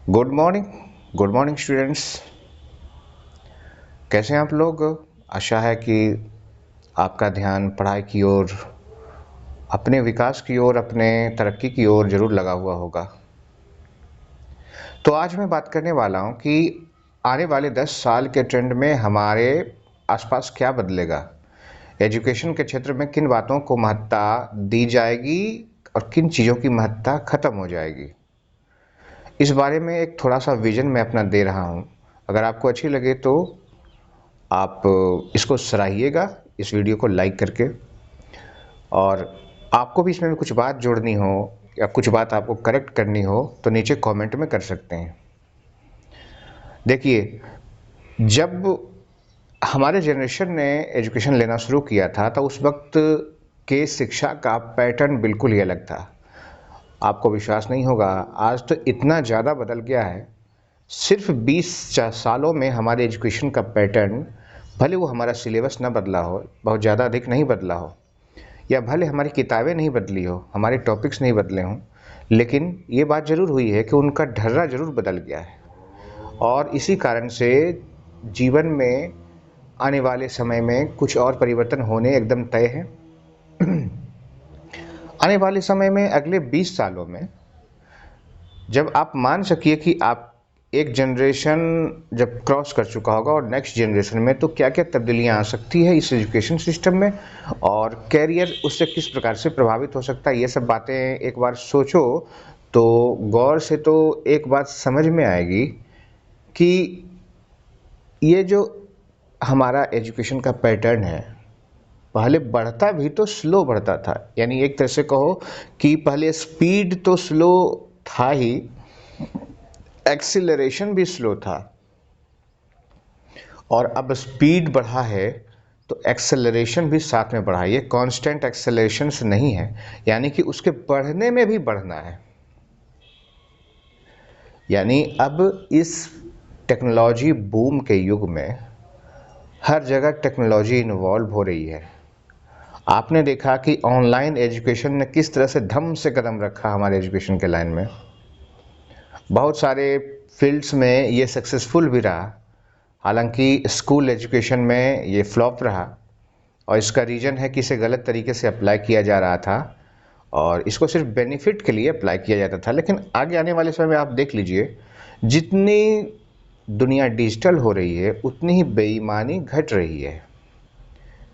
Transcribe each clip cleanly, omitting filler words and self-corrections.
Good morning students. कैसे हैं आप लोग? आशा है कि आपका ध्यान पढ़ाई की ओर, अपने विकास की ओर, अपने तरक्की की ओर ज़रूर लगा हुआ होगा। तो आज मैं बात करने वाला हूं कि आने वाले 10 साल के ट्रेंड में हमारे आसपास क्या बदलेगा, एजुकेशन के क्षेत्र में किन बातों को महत्ता दी जाएगी और किन चीज़ों की महत्ता खत्म हो जाएगी। इस बारे में एक थोड़ा सा विजन मैं अपना दे रहा हूं। अगर आपको अच्छी लगे तो आप इसको सराहिएगा, इस वीडियो को लाइक करके। और आपको भी इसमें कुछ बात जोड़नी हो या कुछ बात आपको करेक्ट करनी हो तो नीचे कमेंट में कर सकते हैं। देखिए, जब हमारे जनरेशन ने एजुकेशन लेना शुरू किया था तो उस वक्त के शिक्षा का पैटर्न बिल्कुल ही अलग था। आपको विश्वास नहीं होगा, आज तो इतना ज़्यादा बदल गया है। सिर्फ 20 सालों में हमारे एजुकेशन का पैटर्न, भले वो हमारा सिलेबस ना बदला हो, बहुत ज़्यादा अधिक नहीं बदला हो, या भले हमारी किताबें नहीं बदली हो, हमारे टॉपिक्स नहीं बदले हों, लेकिन ये बात ज़रूर हुई है कि उनका ढर्रा ज़रूर बदल गया है। और इसी कारण से जीवन में आने वाले समय में कुछ और परिवर्तन होने एकदम तय हैं। आने वाले समय में अगले 20 सालों में जब आप मान सकिए कि आप एक जनरेशन जब क्रॉस कर चुका होगा और नेक्स्ट जनरेशन में, तो क्या क्या तब्दीलियां आ सकती है इस एजुकेशन सिस्टम में और कैरियर उससे किस प्रकार से प्रभावित हो सकता है, ये सब बातें एक बार सोचो तो गौर से तो एक बात समझ में आएगी कि ये जो हमारा एजुकेशन का पैटर्न है, पहले बढ़ता भी तो स्लो बढ़ता था। यानी एक तरह से कहो कि पहले स्पीड तो स्लो था ही, एक्सीलरेशन भी स्लो था। और अब स्पीड बढ़ा है तो एक्सेलरेशन भी साथ में बढ़ा है। ये कांस्टेंट एक्सेलरेशन नहीं है, यानी कि उसके बढ़ने में भी बढ़ना है। यानी अब इस टेक्नोलॉजी बूम के युग में हर जगह टेक्नोलॉजी इन्वॉल्व हो रही है। आपने देखा कि ऑनलाइन एजुकेशन ने किस तरह से धम से कदम रखा हमारे एजुकेशन के लाइन में। बहुत सारे फील्ड्स में ये सक्सेसफुल भी रहा, हालांकि स्कूल एजुकेशन में ये फ्लॉप रहा। और इसका रीज़न है कि इसे गलत तरीके से अप्लाई किया जा रहा था और इसको सिर्फ बेनिफिट के लिए अप्लाई किया जाता था। लेकिन आगे आने वाले समय में आप देख लीजिए, जितनी दुनिया डिजिटल हो रही है उतनी ही बेईमानी घट रही है,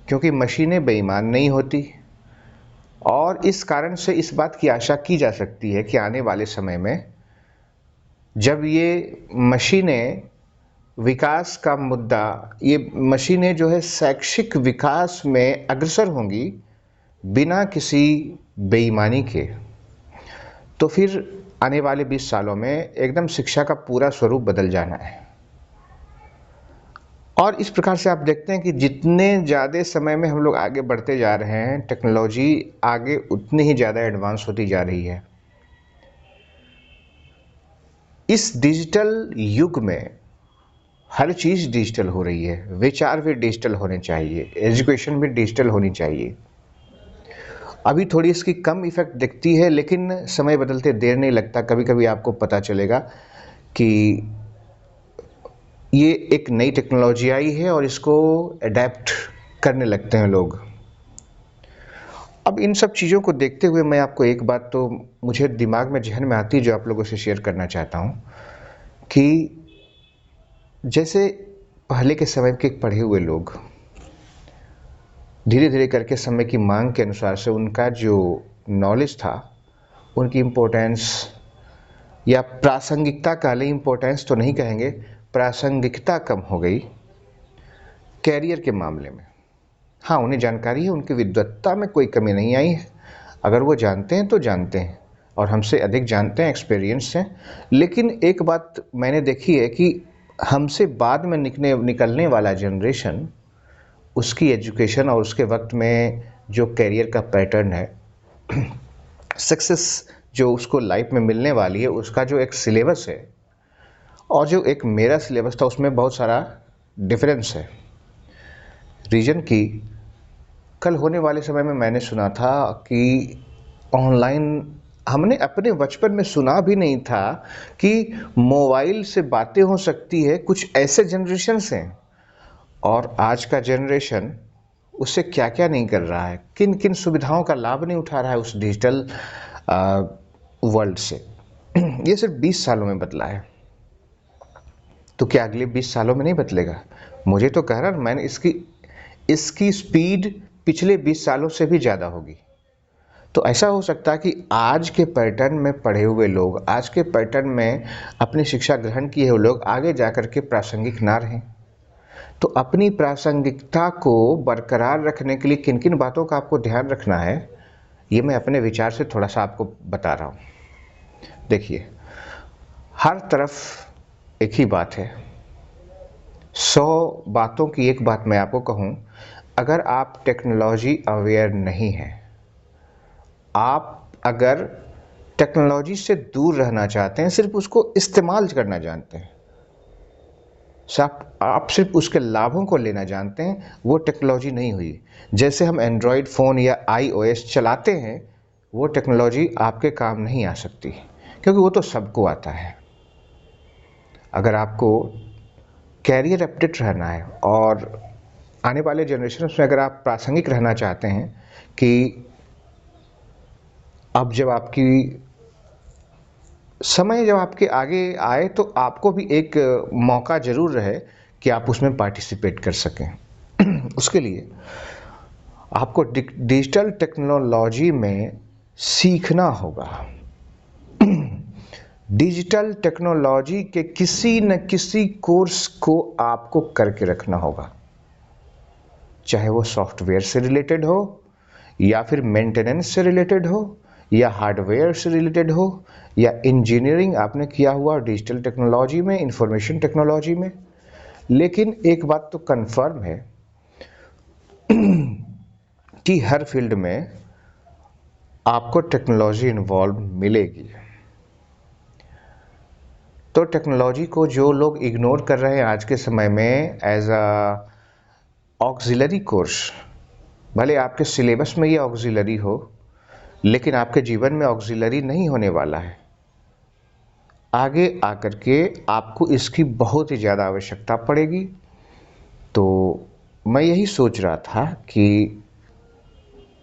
क्योंकि मशीनें बेईमान नहीं होती। और इस कारण से इस बात की आशा की जा सकती है कि आने वाले समय में जब ये मशीनें विकास का मुद्दा, ये मशीनें जो है शैक्षिक विकास में अग्रसर होंगी बिना किसी बेईमानी के, तो फिर आने वाले 20 सालों में एकदम शिक्षा का पूरा स्वरूप बदल जाना है। और इस प्रकार से आप देखते हैं कि जितने ज़्यादा समय में हम लोग आगे बढ़ते जा रहे हैं, टेक्नोलॉजी आगे उतनी ही ज़्यादा एडवांस होती जा रही है। इस डिजिटल युग में हर चीज़ डिजिटल हो रही है, विचार भी डिजिटल होने चाहिए, एजुकेशन भी डिजिटल होनी चाहिए। अभी थोड़ी इसकी कम इफ़ेक्ट दिखती है, लेकिन समय बदलते देर नहीं लगता। कभी कभी आपको पता चलेगा कि ये एक नई टेक्नोलॉजी आई है और इसको अडेप्ट करने लगते हैं लोग। अब इन सब चीज़ों को देखते हुए मैं आपको एक बात तो मुझे दिमाग में, जहन में आती है, जो आप लोगों से शेयर करना चाहता हूँ कि जैसे पहले के समय के पढ़े हुए लोग धीरे धीरे करके समय की मांग के अनुसार से उनका जो नॉलेज था, उनकी इम्पोर्टेंस या प्रासंगिकता, काले इम्पोर्टेंस तो नहीं कहेंगे, प्रासंगिकता कम हो गई कैरियर के मामले में। हाँ, उन्हें जानकारी है, उनकी विद्वत्ता में कोई कमी नहीं आई है। अगर वो जानते हैं तो जानते हैं और हमसे अधिक जानते हैं, एक्सपीरियंस हैं। लेकिन एक बात मैंने देखी है कि हमसे बाद में निकलने वाला जनरेशन, उसकी एजुकेशन और उसके वक्त में जो कैरियर का पैटर्न है, सक्सेस जो उसको लाइफ में मिलने वाली है, उसका जो एक सिलेबस है और जो एक मेरा सिलेबस था, उसमें बहुत सारा डिफरेंस है। रीजन की कल होने वाले समय में मैंने सुना था कि ऑनलाइन हमने अपने बचपन में सुना भी नहीं था कि मोबाइल से बातें हो सकती है। कुछ ऐसे जनरेशन्स हैं और आज का जनरेशन उससे क्या क्या नहीं कर रहा है, किन किन सुविधाओं का लाभ नहीं उठा रहा है उस डिजिटल वर्ल्ड से। ये सिर्फ 20 सालों में बदला है, तो क्या अगले 20 सालों में नहीं बदलेगा? मुझे तो कह रहा, मैंने इसकी स्पीड पिछले 20 सालों से भी ज़्यादा होगी। तो ऐसा हो सकता है कि आज के पैटर्न में पढ़े हुए लोग, आज के पैटर्न में अपनी शिक्षा ग्रहण किए हुए लोग आगे जाकर के प्रासंगिक ना रहें। तो अपनी प्रासंगिकता को बरकरार रखने के लिए किन किन बातों का आपको ध्यान रखना है, ये मैं अपने विचार से थोड़ा सा आपको बता रहा हूँ। देखिए, हर तरफ एक ही बात है। 100 बातों की एक बात मैं आपको कहूँ, अगर आप टेक्नोलॉजी अवेयर नहीं हैं, आप अगर टेक्नोलॉजी से दूर रहना चाहते हैं, सिर्फ उसको इस्तेमाल करना जानते हैं, आप सिर्फ उसके लाभों को लेना जानते हैं, वो टेक्नोलॉजी नहीं हुई। जैसे हम एंड्रॉयड फ़ोन या iOS चलाते हैं, वो टेक्नोलॉजी आपके काम नहीं आ सकती, क्योंकि वो तो सबको आता है। अगर आपको कैरियर अपडेट रहना है और आने वाले जनरेशन में अगर आप प्रासंगिक रहना चाहते हैं कि अब जब समय जब आपके आगे आए तो आपको भी एक मौका ज़रूर रहे कि आप उसमें पार्टिसिपेट कर सकें। उसके लिए आपको डिजिटल टेक्नोलॉजी में सीखना होगा। डिजिटल टेक्नोलॉजी के किसी न किसी कोर्स को आपको करके रखना होगा, चाहे वो सॉफ्टवेयर से रिलेटेड हो या फिर मेंटेनेंस से रिलेटेड हो या हार्डवेयर से रिलेटेड हो या इंजीनियरिंग आपने किया हुआ डिजिटल टेक्नोलॉजी में, इंफॉर्मेशन टेक्नोलॉजी में। लेकिन एक बात तो कंफर्म है कि हर फील्ड में आपको टेक्नोलॉजी इन्वॉल्व मिलेगी। तो टेक्नोलॉजी को जो लोग इग्नोर कर रहे हैं आज के समय में एज अ ऑक्सिलरी कोर्स, भले आपके सिलेबस में ये ऑक्सिलरी हो, लेकिन आपके जीवन में ऑक्सिलरी नहीं होने वाला है। आगे आकर के आपको इसकी बहुत ही ज़्यादा आवश्यकता पड़ेगी। तो मैं यही सोच रहा था कि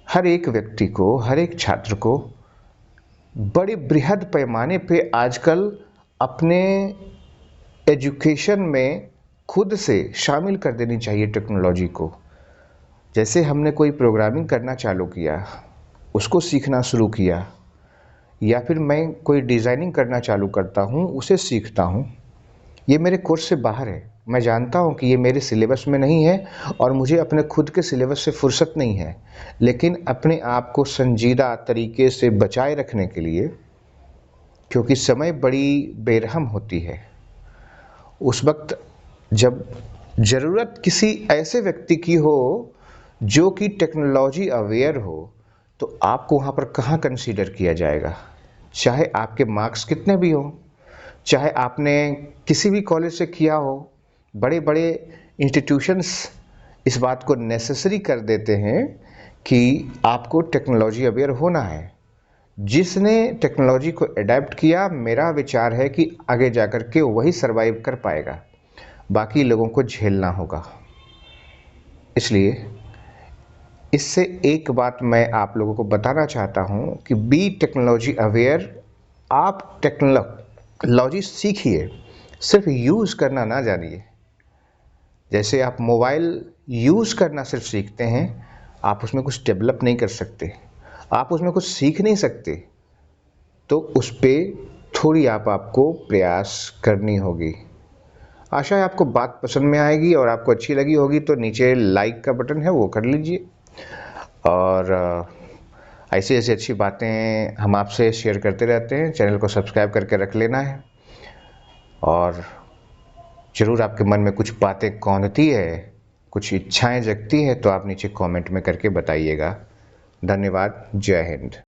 हर एक व्यक्ति को, हर एक छात्र को बड़े बृहद पैमाने पे आजकल अपने एजुकेशन में खुद से शामिल कर देनी चाहिए टेक्नोलॉजी को। जैसे हमने कोई प्रोग्रामिंग करना चालू किया, उसको सीखना शुरू किया, या फिर मैं कोई डिज़ाइनिंग करना चालू करता हूँ, उसे सीखता हूँ, ये मेरे कोर्स से बाहर है। मैं जानता हूँ कि ये मेरे सिलेबस में नहीं है और मुझे अपने खुद के सिलेबस से फुर्सत नहीं है, लेकिन अपने आप को संजीदा तरीके से बचाए रखने के लिए, क्योंकि समय बड़ी बेरहम होती है, उस वक्त जब ज़रूरत किसी ऐसे व्यक्ति की हो जो कि टेक्नोलॉजी अवेयर हो, तो आपको वहाँ पर कहाँ कंसीडर किया जाएगा। चाहे आपके मार्क्स कितने भी हों, चाहे आपने किसी भी कॉलेज से किया हो, बड़े बड़े इंस्टीट्यूशंस इस बात को नेसेसरी कर देते हैं कि आपको टेक्नोलॉजी अवेयर होना है। जिसने टेक्नोलॉजी को अडेप्ट किया, मेरा विचार है कि आगे जाकर के वही सरवाइव कर पाएगा, बाकी लोगों को झेलना होगा। इसलिए इससे एक बात मैं आप लोगों को बताना चाहता हूँ कि बी टेक्नोलॉजी अवेयर। आप टेक्नोलॉजी सीखिए, सिर्फ यूज़ करना ना जानिए। जैसे आप मोबाइल यूज़ करना सिर्फ सीखते हैं, आप उसमें कुछ डेवलप नहीं कर सकते, आप उसमें कुछ सीख नहीं सकते, तो उस पर थोड़ी आपको प्रयास करनी होगी। आशा है आपको बात पसंद में आएगी और आपको अच्छी लगी होगी, तो नीचे लाइक का बटन है वो कर लीजिए। और ऐसी ऐसी अच्छी बातें हम आपसे शेयर करते रहते हैं। चैनल को सब्सक्राइब करके रख लेना है। और ज़रूर आपके मन में कुछ बातें कौंधती है, कुछ इच्छाएं जगती है, तो आप नीचे कमेंट में करके बताइएगा। धन्यवाद। जय हिंद।